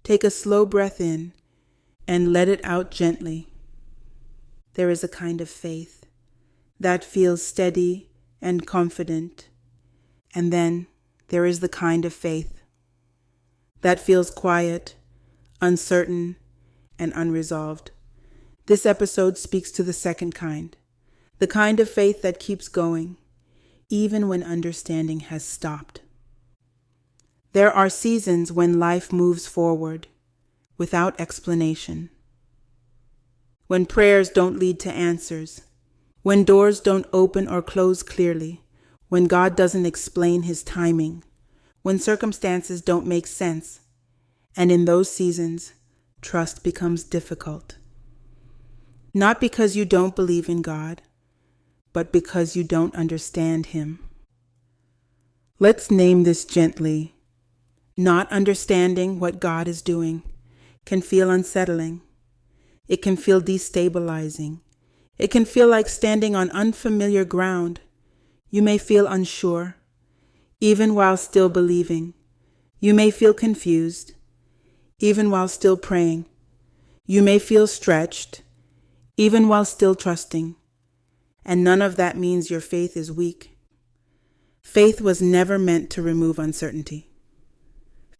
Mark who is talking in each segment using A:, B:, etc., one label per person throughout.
A: Take a slow breath in and let it out gently. There is a kind of faith that feels steady and confident. And then there is the kind of faith that feels quiet, uncertain, and unresolved. This episode speaks to the second kind, the kind of faith that keeps going, even when understanding has stopped. There are seasons when life moves forward without explanation, when prayers don't lead to answers, when doors don't open or close clearly, when God doesn't explain his timing, when circumstances don't make sense, and in those seasons, trust becomes difficult. Not because you don't believe in God, but because you don't understand him. Let's name this gently. Not understanding what God is doing can feel unsettling. It can feel destabilizing. It can feel like standing on unfamiliar ground. You may feel unsure, even while still believing. You may feel confused, even while still praying. You may feel stretched, even while still trusting. And none of that means your faith is weak. Faith was never meant to remove uncertainty.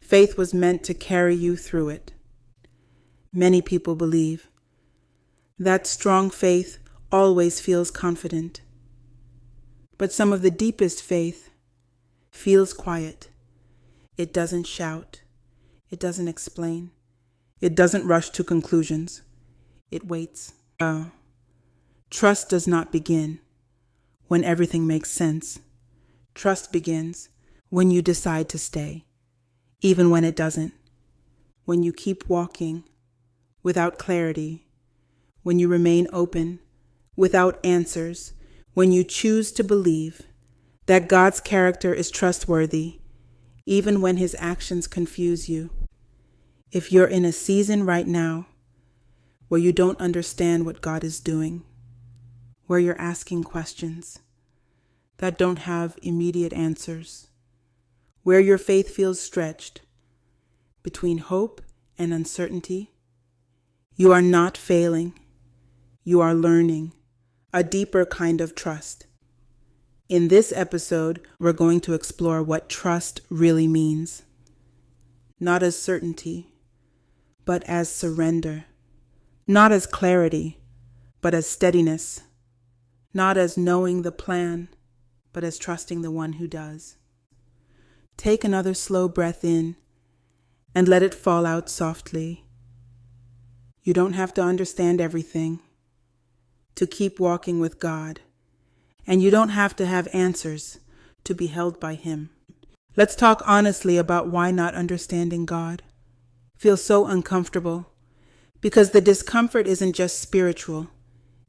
A: Faith was meant to carry you through it. Many people believe that strong faith always feels confident. But some of the deepest faith feels quiet. It doesn't shout. It doesn't explain. It doesn't rush to conclusions. It waits. Trust does not begin when everything makes sense. Trust begins when you decide to stay, even when it doesn't. When you keep walking without clarity. When you remain open without answers. When you choose to believe that God's character is trustworthy, even when his actions confuse you. If you're in a season right now where you don't understand what God is doing, where you're asking questions that don't have immediate answers, where your faith feels stretched between hope and uncertainty, you are not failing. You are learning a deeper kind of trust. In this episode, we're going to explore what trust really means. Not as certainty, but as surrender. Not as clarity, but as steadiness. Not as knowing the plan, but as trusting the one who does. Take another slow breath in and let it fall out softly. You don't have to understand everything to keep walking with God, and you don't have to have answers to be held by him. Let's talk honestly about why not understanding God feels so uncomfortable, because the discomfort isn't just spiritual,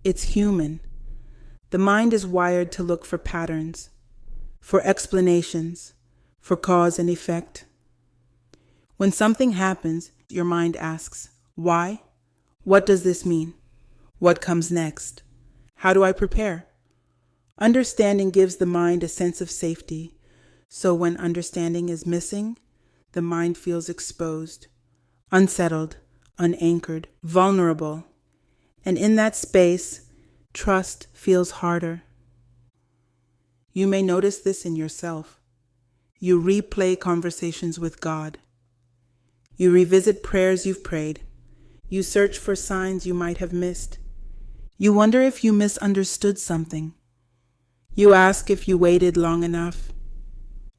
A: it's human. The mind is wired to look for patterns, for explanations, for cause and effect. When something happens, your mind asks, why? What does this mean? What comes next? How do I prepare? Understanding gives the mind a sense of safety. So when understanding is missing, the mind feels exposed, unsettled, unanchored, vulnerable. And in that space, trust feels harder. You may notice this in yourself. You replay conversations with God. You revisit prayers you've prayed. You search for signs you might have missed. You wonder if you misunderstood something. You ask if you waited long enough,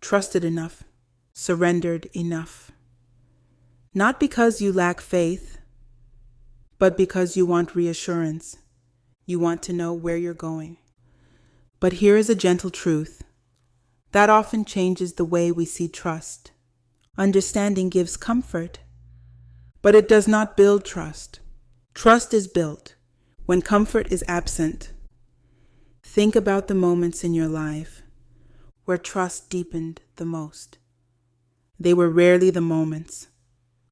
A: trusted enough, surrendered enough. Not because you lack faith, but because you want reassurance. You want to know where you're going. But here is a gentle truth. That often changes the way we see trust. Understanding gives comfort, but it does not build trust. Trust is built when comfort is absent. Think about the moments in your life where trust deepened the most. They were rarely the moments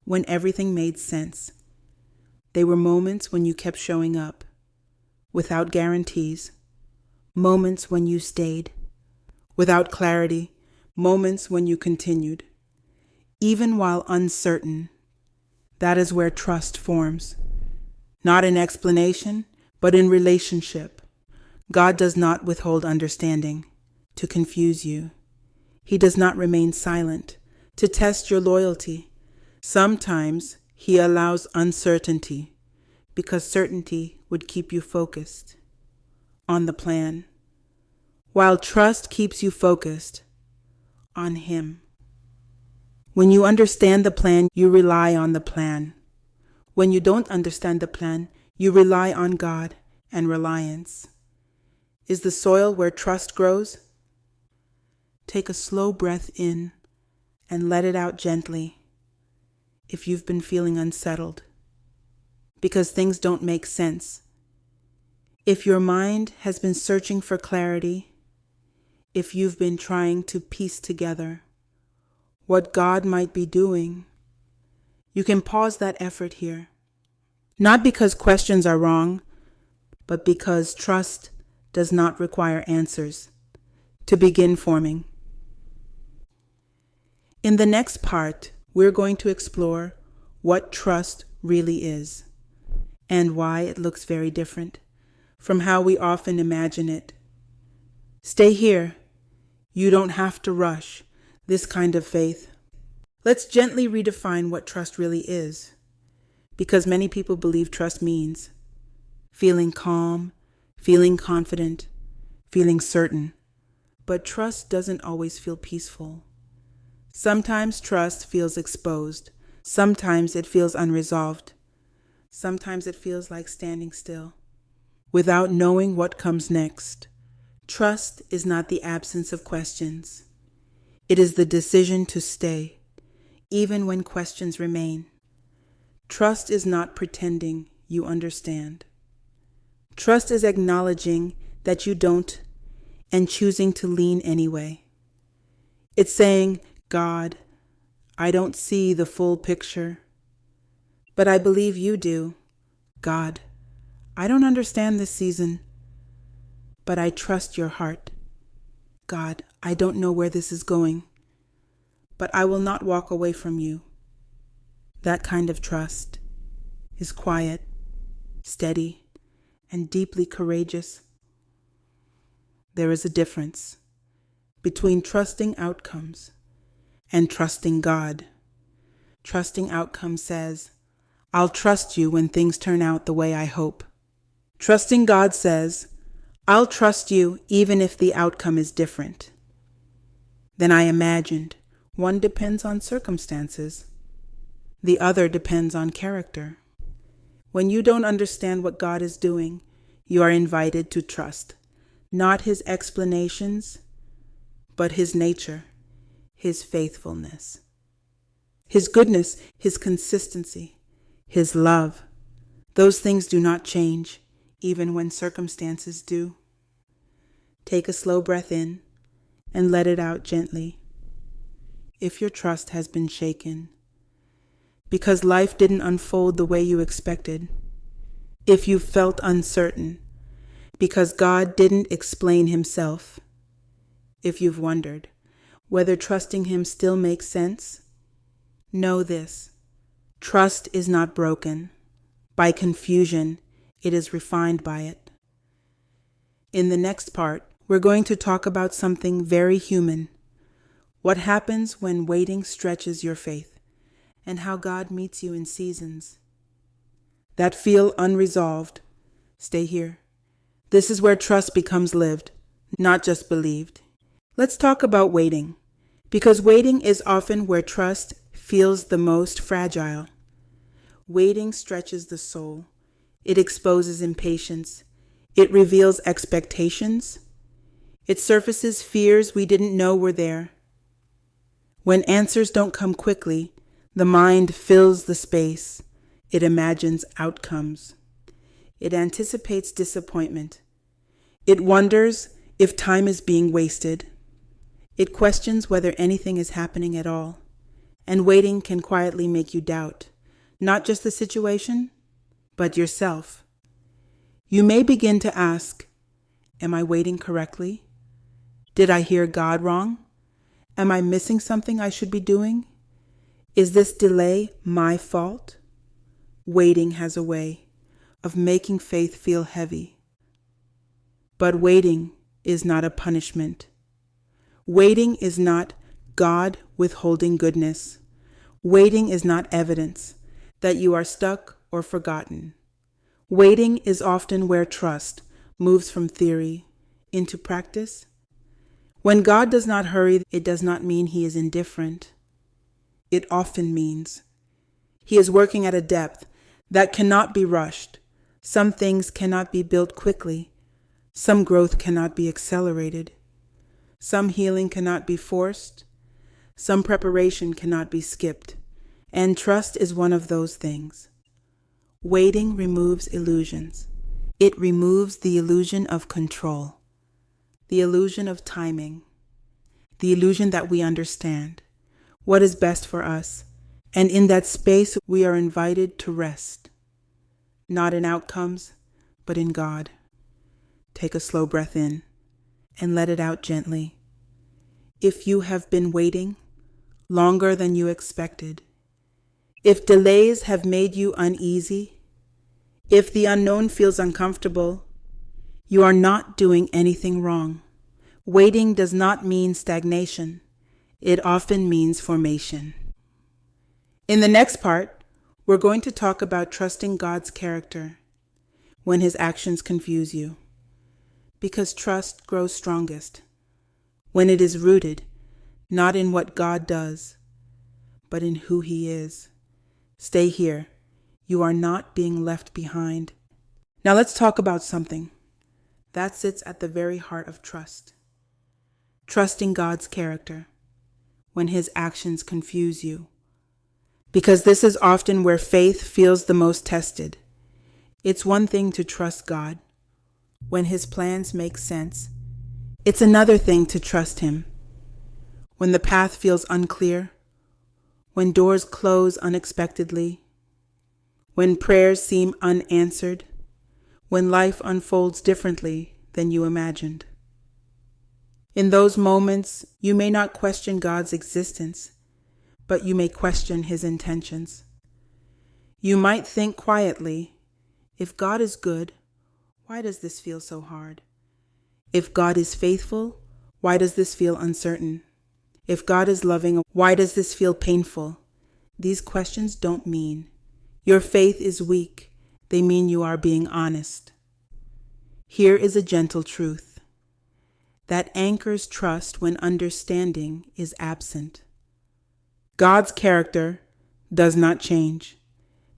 A: when everything made sense. They were moments when you kept showing up without guarantees, moments when you stayed without clarity, moments when you continued, even while uncertain, That is where trust forms. Not in explanation, but in relationship. God does not withhold understanding to confuse you. He does not remain silent to test your loyalty. Sometimes He allows uncertainty because certainty would keep you focused on the plan, while trust keeps you focused on Him. When you understand the plan, you rely on the plan. When you don't understand the plan, you rely on God and reliance. Is the soil where trust grows? Take a slow breath in and let it out gently if you've been feeling unsettled because things don't make sense. If your mind has been searching for clarity, if you've been trying to piece together what God might be doing, you can pause that effort here. Not because questions are wrong, but because trust does not require answers to begin forming. In the next part, we're going to explore what trust really is and why it looks very different from how we often imagine it. Stay here. You don't have to rush this kind of faith. Let's gently redefine what trust really is, because many people believe trust means feeling calm, feeling confident, feeling certain. But trust doesn't always feel peaceful. Sometimes trust feels exposed. Sometimes it feels unresolved. Sometimes it feels like standing still without knowing what comes next. Trust is not the absence of questions. It is the decision to stay, even when questions remain. Trust is not pretending you understand. Trust is acknowledging that you don't and choosing to lean anyway. It's saying, God, I don't see the full picture, but I believe you do. God, I don't understand this season, but I trust your heart. God, I don't know where this is going, but I will not walk away from you. That kind of trust is quiet, steady, and deeply courageous. There is a difference between trusting outcomes and trusting God. Trusting outcomes says, I'll trust you when things turn out the way I hope. Trusting God says, I'll trust you even if the outcome is different than I imagined. One depends on circumstances. The other depends on character. When you don't understand what God is doing, you are invited to trust, not His explanations, but His nature, His faithfulness, His goodness, His consistency, His love. Those things do not change, even when circumstances do. Take a slow breath in and let it out gently. If your trust has been shaken, because life didn't unfold the way you expected, if you felt uncertain, because God didn't explain Himself, if you've wondered whether trusting Him still makes sense, know this: trust is not broken by confusion, it is refined by it. In the next part, we're going to talk about something very human: what happens when waiting stretches your faith, and how God meets you in seasons that feel unresolved. Stay here. This is where trust becomes lived, not just believed. Let's talk about waiting, because waiting is often where trust feels the most fragile. Waiting stretches the soul. It exposes impatience. It reveals expectations. It surfaces fears we didn't know were there. When answers don't come quickly, the mind fills the space. It imagines outcomes. It anticipates disappointment. It wonders if time is being wasted. It questions whether anything is happening at all. And waiting can quietly make you doubt, not just the situation, but yourself. You may begin to ask, am I waiting correctly? Did I hear God wrong? Am I missing something I should be doing? Is this delay my fault? Waiting has a way of making faith feel heavy. But waiting is not a punishment. Waiting is not God withholding goodness. Waiting is not evidence that you are stuck or forgotten. Waiting is often where trust moves from theory into practice. When God does not hurry, it does not mean he is indifferent. It often means he is working at a depth that cannot be rushed. Some things cannot be built quickly. Some growth cannot be accelerated. Some healing cannot be forced. Some preparation cannot be skipped. And trust is one of those things. Waiting removes illusions. It removes the illusion of control, the illusion of timing, the illusion that we understand what is best for us. And in that space, we are invited to rest, not in outcomes, but in God. Take a slow breath in and let it out gently. If you have been waiting longer than you expected, if delays have made you uneasy, if the unknown feels uncomfortable, you are not doing anything wrong. Waiting does not mean stagnation. It often means formation. In the next part, we're going to talk about trusting God's character when his actions confuse you. Because trust grows strongest when it is rooted not in what God does, but in who he is. Stay here. You are not being left behind. Now let's talk about something that sits at the very heart of trust. Trusting God's character when his actions confuse you. Because this is often where faith feels the most tested. It's one thing to trust God when his plans make sense. It's another thing to trust him when the path feels unclear, when doors close unexpectedly, when prayers seem unanswered, when life unfolds differently than you imagined. In those moments, you may not question God's existence, but you may question his intentions. You might think quietly, if God is good, why does this feel so hard? If God is faithful, why does this feel uncertain? If God is loving, why does this feel painful? These questions don't mean your faith is weak. They mean you are being honest. Here is a gentle truth that anchors trust when understanding is absent. God's character does not change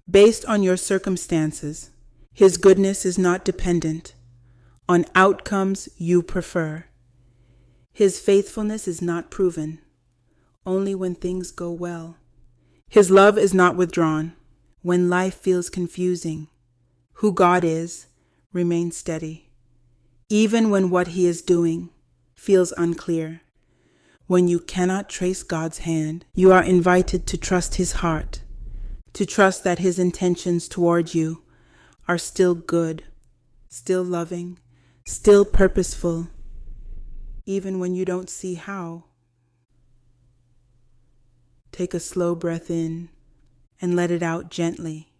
A: based on your circumstances. His goodness is not dependent on outcomes you prefer. His faithfulness is not proven only when things go well. His love is not withdrawn when life feels confusing. Who God is remains steady, even when what he is doing feels unclear. When you cannot trace God's hand, you are invited to trust his heart, to trust that his intentions toward you are still good, still loving, still purposeful, even when you don't see how. Take a slow breath in and let it out gently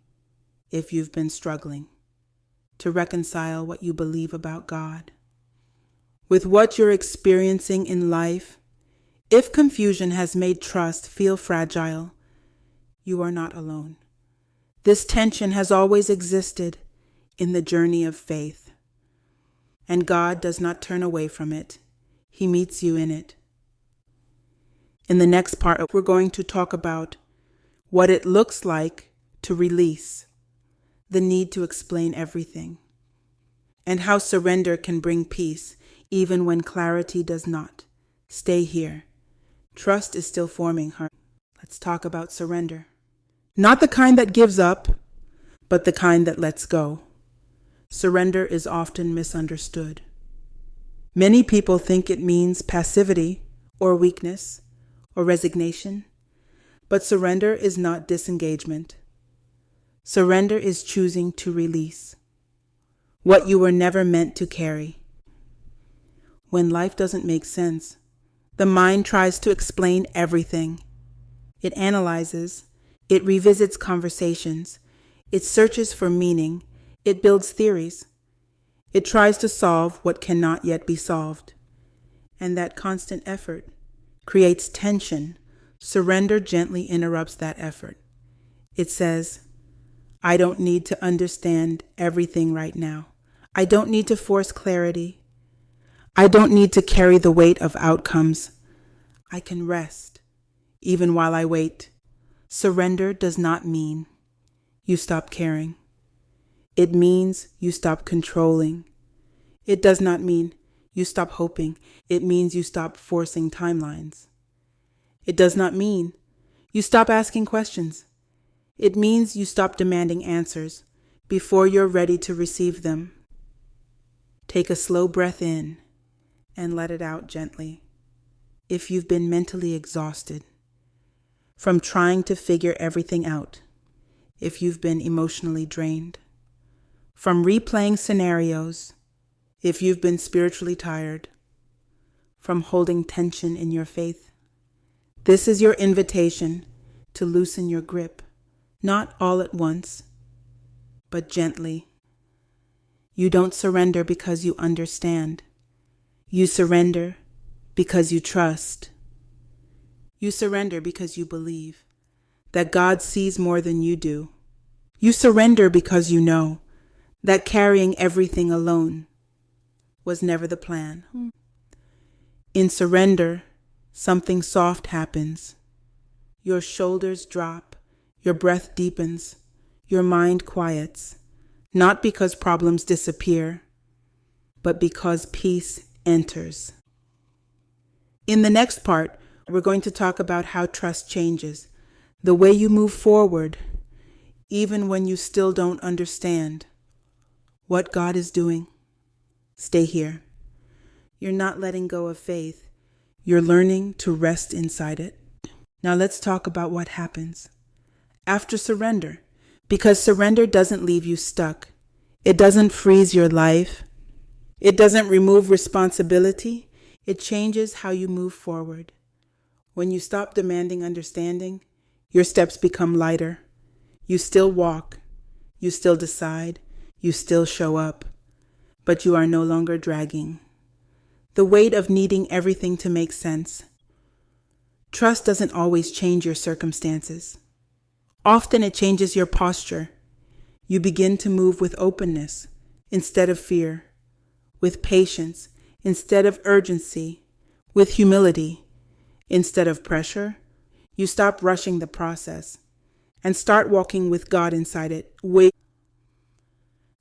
A: if you've been struggling to reconcile what you believe about God with what you're experiencing in life. If confusion has made trust feel fragile, you are not alone. This tension has always existed in the journey of faith, and God does not turn away from it. He meets you in it. In the next part, we're going to talk about what it looks like to release the need to explain everything, and how surrender can bring peace even when clarity does not. Stay here. Trust is still forming her. Let's talk about surrender. Not the kind that gives up, but the kind that lets go. Surrender is often misunderstood. Many people think it means passivity or weakness or resignation, but surrender is not disengagement. Surrender is choosing to release what you were never meant to carry. When life doesn't make sense, the mind tries to explain everything. It analyzes, it revisits conversations, It searches for meaning. It builds theories. It tries to solve what cannot yet be solved. And that constant effort creates tension. Surrender gently interrupts that effort. It says, I don't need to understand everything right now. I don't need to force clarity. I don't need to carry the weight of outcomes. I can rest, even while I wait. Surrender does not mean you stop caring. It means you stop controlling. It does not mean you stop hoping. It means you stop forcing timelines. It does not mean you stop asking questions. It means you stop demanding answers before you're ready to receive them. Take a slow breath in and let it out gently. If you've been mentally exhausted from trying to figure everything out, if you've been emotionally drained from replaying scenarios, if you've been spiritually tired from holding tension in your faith, this is your invitation to loosen your grip, not all at once, but gently. You don't surrender because you understand. You surrender because you trust. You surrender because you believe that God sees more than you do. You surrender because you know that carrying everything alone was never the plan. In surrender, something soft happens. Your shoulders drop, your breath deepens, your mind quiets, not because problems disappear, but because peace enters. In the next part, we're going to talk about how trust changes, the way you move forward, even when you still don't understand what God is doing. Stay here. You're not letting go of faith. You're learning to rest inside it. Now let's talk about what happens after surrender, because surrender doesn't leave you stuck. It doesn't freeze your life. It doesn't remove responsibility. It changes how you move forward. When you stop demanding understanding, your steps become lighter. You still walk. You still decide. You still show up. But you are no longer dragging the weight of needing everything to make sense. Trust doesn't always change your circumstances. Often it changes your posture. You begin to move with openness instead of fear, with patience instead of urgency, with humility instead of pressure. You stop rushing the process and start walking with God inside it.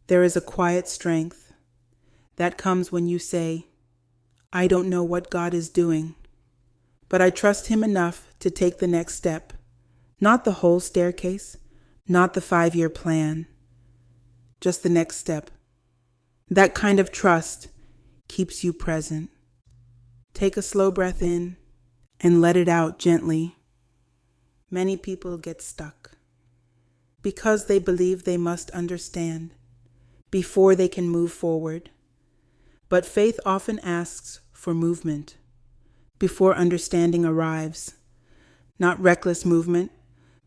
A: There is a quiet strength that comes when you say, I don't know what God is doing, but I trust Him enough to take the next step. Not the whole staircase, not the 5-year plan, just the next step. That kind of trust keeps you present. Take a slow breath in and let it out gently. Many people get stuck because they believe they must understand before they can move forward. But faith often asks for movement before understanding arrives. Not reckless movement,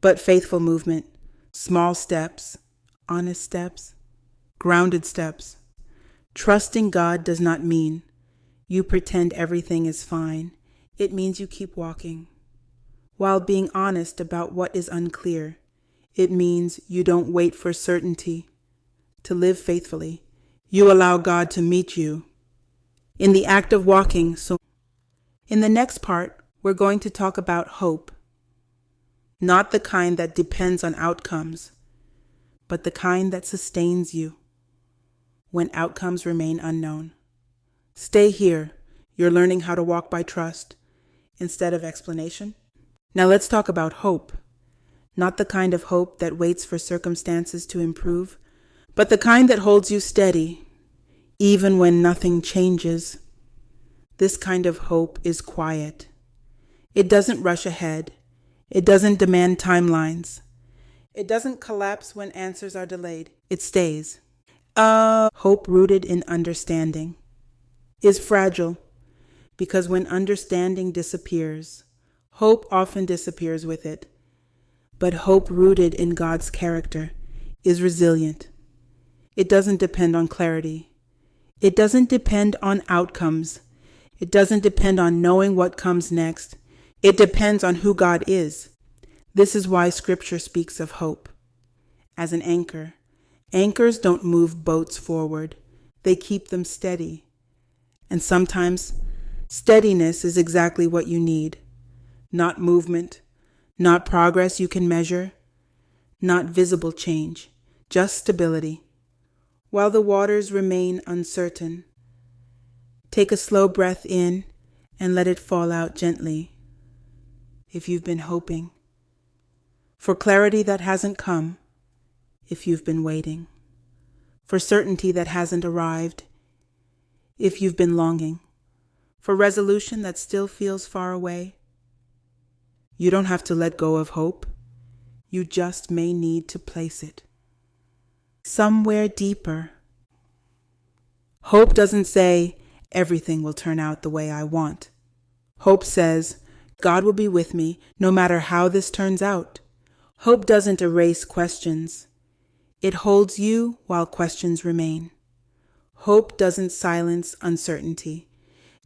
A: but faithful movement. Small steps, honest steps, grounded steps. Trusting God does not mean you pretend everything is fine. It means you keep walking. While being honest about what is unclear, it means you don't wait for certainty to live faithfully. You allow God to meet you in the act of walking. So in the next part, we're going to talk about hope. Not the kind that depends on outcomes, but the kind that sustains you when outcomes remain unknown. Stay here. You're learning how to walk by trust instead of explanation. Now let's talk about hope. Not the kind of hope that waits for circumstances to improve, but the kind that holds you steady even when nothing changes. This kind of hope is quiet. It doesn't rush ahead. It doesn't demand timelines. It doesn't collapse when answers are delayed. It stays. Hope rooted in understanding is fragile because when understanding disappears, hope often disappears with it. But hope rooted in God's character is resilient. It doesn't depend on clarity. It doesn't depend on outcomes. It doesn't depend on knowing what comes next. It depends on who God is. This is why Scripture speaks of hope as an anchor. Anchors don't move boats forward. They keep them steady. And sometimes steadiness is exactly what you need. Not movement, not progress you can measure, not visible change, just stability. While the waters remain uncertain, take a slow breath in and let it fall out gently. If you've been hoping for clarity that hasn't come, if you've been waiting for certainty that hasn't arrived, if you've been longing for resolution that still feels far away, you don't have to let go of hope. You just may need to place it somewhere deeper. Hope doesn't say everything will turn out the way I want. Hope says God will be with me no matter how this turns out. Hope doesn't erase questions. It holds you while questions remain. Hope doesn't silence uncertainty.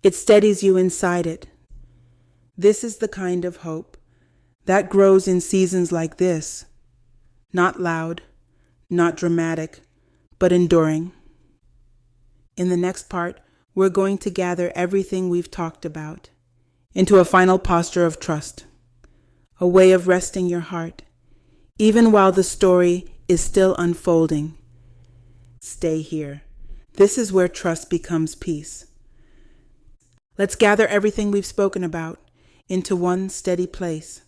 A: It steadies you inside it. This is the kind of hope that grows in seasons like this. Not loud, not dramatic, but enduring. In the next part, we're going to gather everything we've talked about into a final posture of trust, a way of resting your heart, even while the story is still unfolding. Stay here. This is where trust becomes peace. Let's gather everything we've spoken about into one steady place,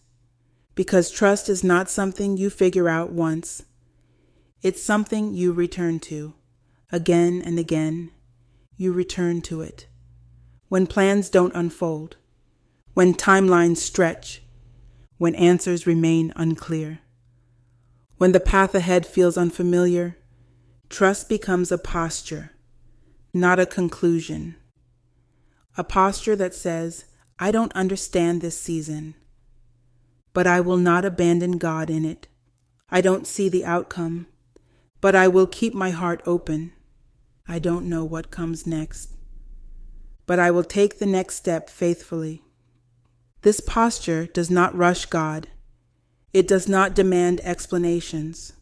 A: because trust is not something you figure out once. It's something you return to again and again. You return to it when plans don't unfold, when timelines stretch, when answers remain unclear. When the path ahead feels unfamiliar, trust becomes a posture, not a conclusion. A posture that says, I don't understand this season, but I will not abandon God in it. I don't see the outcome, but I will keep my heart open. I don't know what comes next, but I will take the next step faithfully. This posture does not rush God. It does not demand explanations.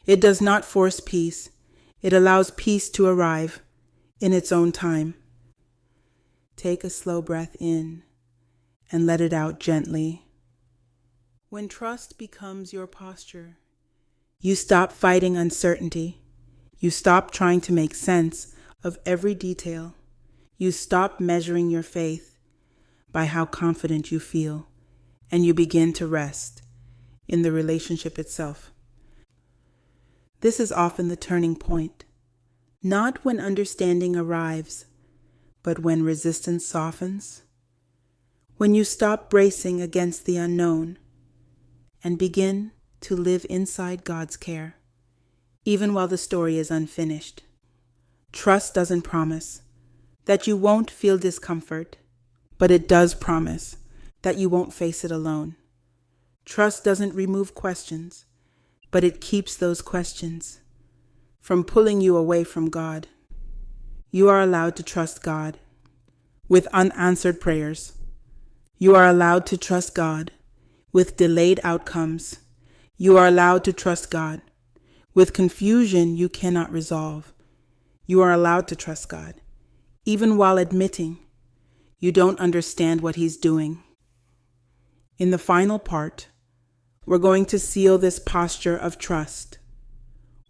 A: It does not force peace. It allows peace to arrive in its own time. Take a slow breath in and let it out gently. When trust becomes your posture, you stop fighting uncertainty. You stop trying to make sense of every detail. You stop measuring your faith by how confident you feel, and you begin to rest in the relationship itself. This is often the turning point, not when understanding arrives, but when resistance softens, when you stop bracing against the unknown and begin to live inside God's care, even while the story is unfinished. Trust doesn't promise that you won't feel discomfort, but it does promise that you won't face it alone. Trust doesn't remove questions, but it keeps those questions from pulling you away from God. You are allowed to trust God with unanswered prayers. You are allowed to trust God with delayed outcomes. You are allowed to trust God with confusion you cannot resolve. You are allowed to trust God, even while admitting you don't understand what He's doing. In the final part, we're going to seal this posture of trust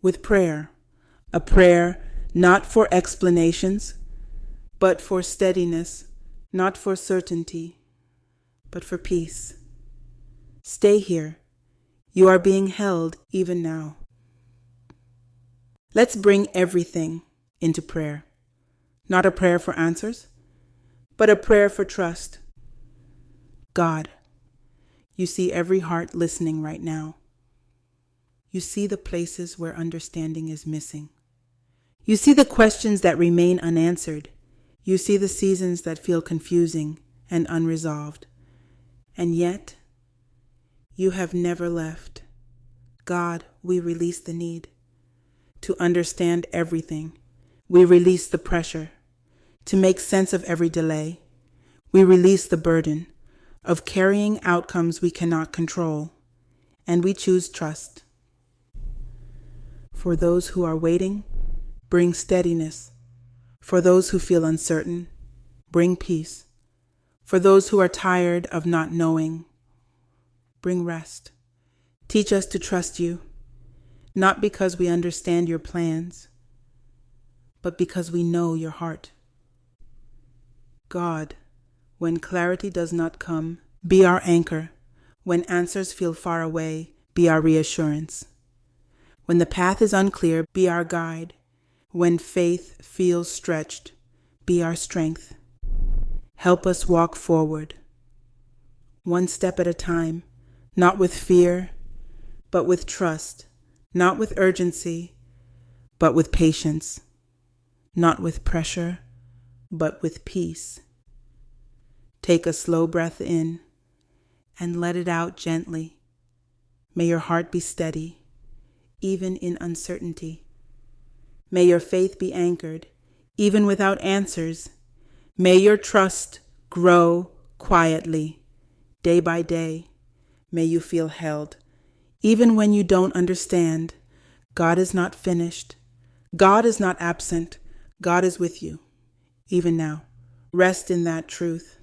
A: with prayer, a prayer not for explanations, but for steadiness, not for certainty, but for peace. Stay here. You are being held even now. Let's bring everything into prayer. Not a prayer for answers, but a prayer for trust. God, you see every heart listening right now. You see the places where understanding is missing. You see the questions that remain unanswered. You see the seasons that feel confusing and unresolved. And yet, you have never left. God, we release the need to understand everything. We release the pressure to make sense of every delay. We release the burden of carrying outcomes we cannot control, and we choose trust. For those who are waiting, bring steadiness. For those who feel uncertain, bring peace. For those who are tired of not knowing, bring rest. Teach us to trust you, not because we understand your plans, but because we know your heart. God, when clarity does not come, be our anchor. When answers feel far away, be our reassurance. When the path is unclear, be our guide. When faith feels stretched, be our strength. Help us walk forward, one step at a time, not with fear, but with trust, not with urgency, but with patience, not with pressure, but with peace. Take a slow breath in and let it out gently. May your heart be steady, even in uncertainty. May your faith be anchored, even without answers. May your trust grow quietly, day by day. May you feel held, even when you don't understand. God is not finished. God is not absent. God is with you, even now. Rest in that truth.